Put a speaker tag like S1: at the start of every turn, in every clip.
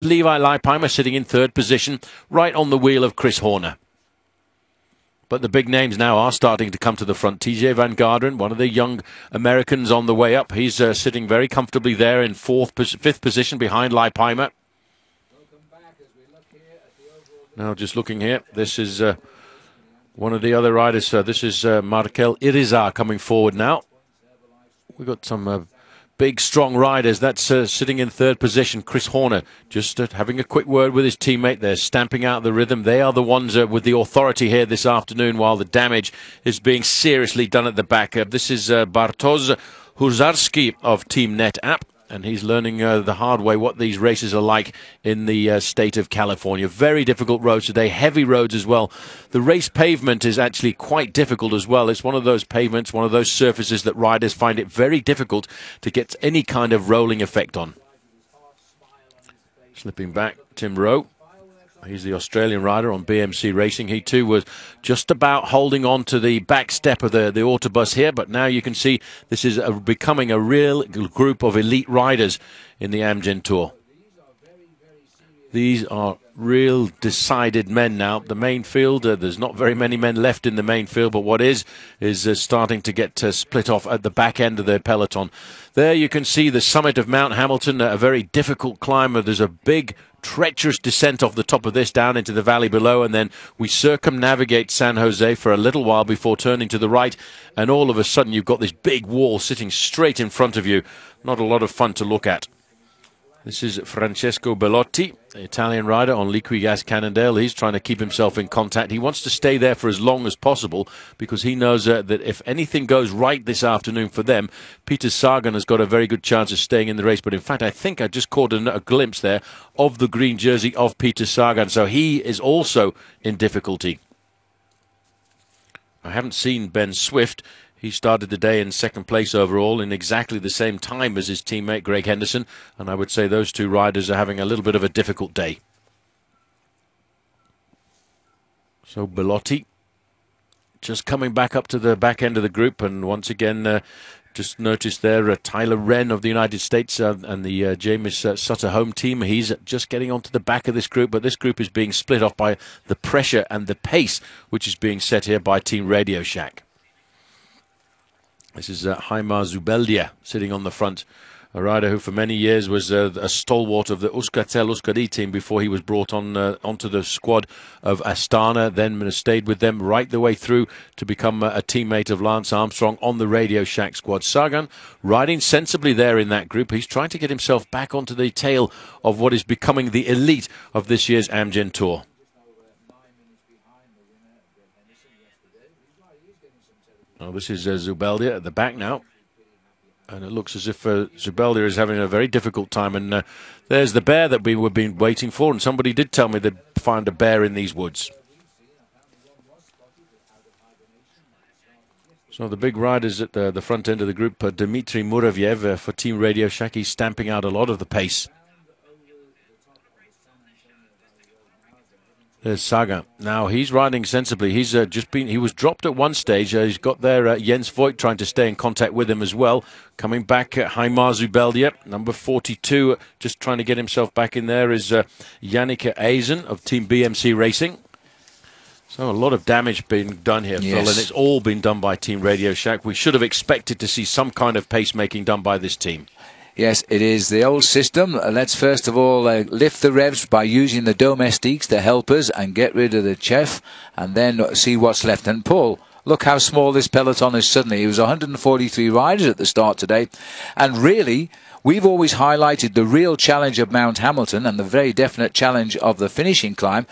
S1: Levi Leipheimer sitting in third position, right on the wheel of Chris Horner. But the big names now are starting to come to the front. TJ Van Garderen, one of the young Americans on the way up. He's sitting very comfortably there in fifth position behind Leipheimer. Now just looking here, this is one of the other riders. This is Markel Irizar coming forward now. We've got some big, strong riders. That's sitting in third position. Chris Horner just having a quick word with his teammate. They're stamping out the rhythm. They are the ones with the authority here this afternoon while the damage is being seriously done at the back. This is Bartosz Huzarski of Team NetApp. And he's learning the hard way what these races are like in the state of California. Very difficult roads today, heavy roads as well. The race pavement is actually quite difficult as well. It's one of those pavements, one of those surfaces that riders find it very difficult to get any kind of rolling effect on. Slipping back, Tim Rowe. He's the Australian rider on BMC Racing. He too was just about holding on to the back step of the autobus here, but now you can see this is becoming a real group of elite riders in the Amgen Tour. These are real decided men now. The main field, there's not very many men left in the main field, but what is starting to get split off at the back end of the peloton. There you can see the summit of Mount Hamilton, a very difficult climb. There's a big treacherous descent off the top of this down into the valley below, and then we circumnavigate San Jose for a little while before turning to the right, and all of a sudden you've got this big wall sitting straight in front of you. Not a lot of fun to look at. This is Francesco Bellotti, the Italian rider on Liquigas Cannondale. He's trying to keep himself in contact. He wants to stay there for as long as possible because he knows that if anything goes right this afternoon for them, Peter Sagan has got a very good chance of staying in the race. But in fact, I think I just caught a glimpse there of the green jersey of Peter Sagan. So he is also in difficulty. I haven't seen Ben Swift. He started the day in second place overall in exactly the same time as his teammate Greg Henderson, and I would say those two riders are having a little bit of a difficult day. So Bellotti just coming back up to the back end of the group, and once again just noticed there Tyler Wren of the United States and the James Sutter home team. He's just getting onto the back of this group, but this group is being split off by the pressure and the pace which is being set here by Team Radio Shack. This is Jaime Zubeldia sitting on the front, a rider who for many years was a stalwart of the Euskaltel-Euskadi team before he was brought on onto the squad of Astana, then stayed with them right the way through to become a teammate of Lance Armstrong on the Radio Shack squad. Sagan riding sensibly there in that group. He's trying to get himself back onto the tail of what is becoming the elite of this year's Amgen Tour. Oh, this is Zubeldia at the back now. And it looks as if Zubeldia is having a very difficult time. And there's the bear that we were been waiting for. And somebody did tell me they'd find a bear in these woods. So the big riders at the front end of the group, Dmitry Muravyev for Team Radio Shack, he's stamping out a lot of the pace. There's Sagan. Now he's riding sensibly. He's he was dropped at one stage. He's got there Jens Voigt trying to stay in contact with him as well. Coming back, Jaime Zubeldia, number 42, just trying to get himself back in there is Yannick Eisen of Team BMC Racing. So a lot of damage being done here, yes, Phil, and it's all been done by Team Radio Shack. We should have expected to see some kind of pacemaking done by this team.
S2: Yes, it is the old system. Let's first of all lift the revs by using the domestiques, the helpers, and get rid of the chef, and then see what's left. And Paul, look how small this peloton is suddenly. It was 143 riders at the start today. And really, we've always highlighted the real challenge of Mount Hamilton and the very definite challenge of the finishing climb.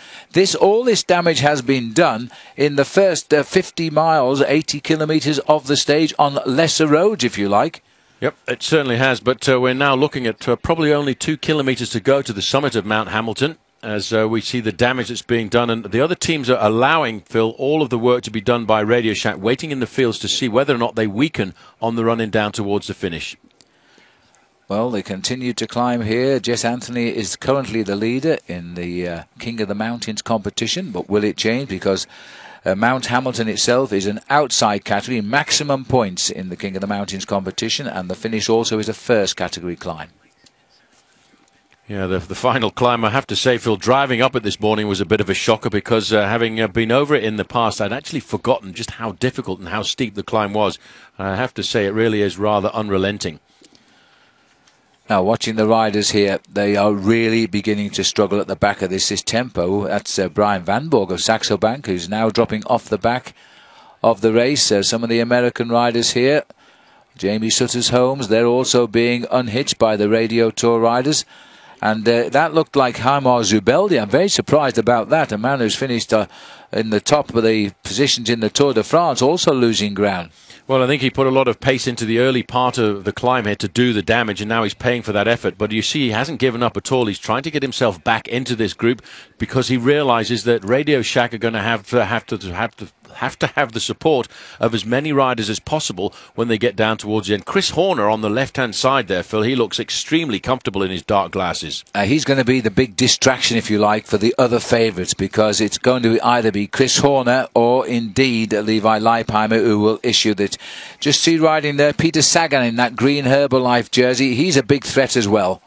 S2: All this damage has been done in the first 50 miles, 80 kilometres of the stage on lesser roads, if you like.
S1: Yep, it certainly has, but we're now looking at probably only 2 kilometres to go to the summit of Mount Hamilton as we see the damage that's being done. And the other teams are allowing, Phil, all of the work to be done by Radio Shack, waiting in the fields to see whether or not they weaken on the running down towards the finish.
S2: Well, they continue to climb here. Jess Anthony is currently the leader in the King of the Mountains competition, but will it change? Because Mount Hamilton itself is an outside category, maximum points in the King of the Mountains competition, and the finish also is a first category climb.
S1: Yeah, the final climb, I have to say, Phil, driving up it this morning was a bit of a shocker because having been over it in the past, I'd actually forgotten just how difficult and how steep the climb was. I have to say it really is rather unrelenting.
S2: Now, watching the riders here, they are really beginning to struggle at the back of this tempo. That's Brian Van Borg of Saxo Bank, who's now dropping off the back of the race. Some of the American riders here, Jamie Sutters-Holmes, they're also being unhitched by the Radio Tour riders. And that looked like Haimar Zubeldi. I'm very surprised about that. A man who's finished in the top of the positions in the Tour de France, also losing ground.
S1: Well, I think he put a lot of pace into the early part of the climb here to do the damage, and now he's paying for that effort. But you see, he hasn't given up at all. He's trying to get himself back into this group because he realizes that Radio Shack are going to have to have the support of as many riders as possible when they get down towards the end. Chris Horner on the left-hand side there, Phil, he looks extremely comfortable in his dark glasses.
S2: He's going to be the big distraction, if you like, for the other favourites, because it's going to either be Chris Horner or indeed Levi Leipheimer who will issue that. Just see riding there, Peter Sagan in that green Herbalife jersey. He's a big threat as well.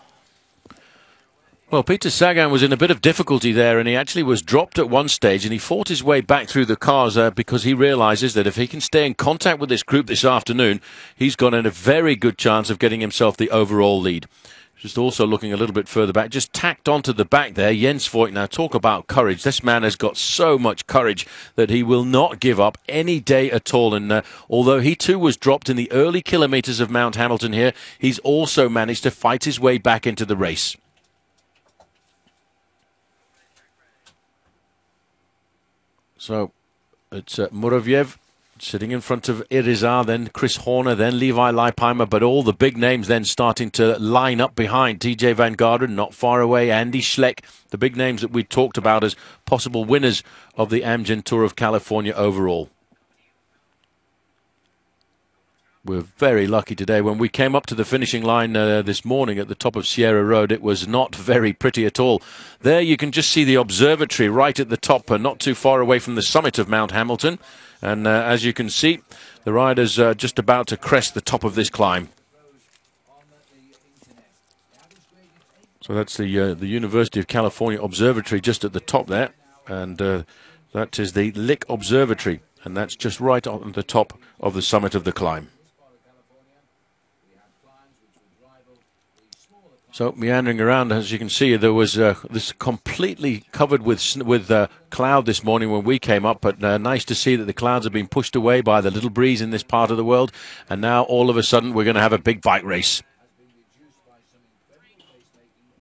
S1: Well, Peter Sagan was in a bit of difficulty there, and he actually was dropped at one stage, and he fought his way back through the cars because he realises that if he can stay in contact with this group this afternoon, he's got a very good chance of getting himself the overall lead. Just also looking a little bit further back, just tacked onto the back there, Jens Voigt. Now, talk about courage. This man has got so much courage that he will not give up any day at all. And although he too was dropped in the early kilometres of Mount Hamilton here, he's also managed to fight his way back into the race. So it's Muravyev sitting in front of Irizar, then Chris Horner, then Levi Leipheimer, but all the big names then starting to line up behind. TJ Van Garderen not far away, Andy Schleck, the big names that we talked about as possible winners of the Amgen Tour of California overall. We're very lucky today. When we came up to the finishing line this morning at the top of Sierra Road, it was not very pretty at all. There you can just see the observatory right at the top, not too far away from the summit of Mount Hamilton. And as you can see, the riders are just about to crest the top of this climb. So that's the University of California Observatory just at the top there. And that is the Lick Observatory. And that's just right on the top of the summit of the climb. So meandering around, as you can see, there was this completely covered with cloud this morning when we came up, but nice to see that the clouds have been pushed away by the little breeze in this part of the world, and now all of a sudden we're going to have a big bike race.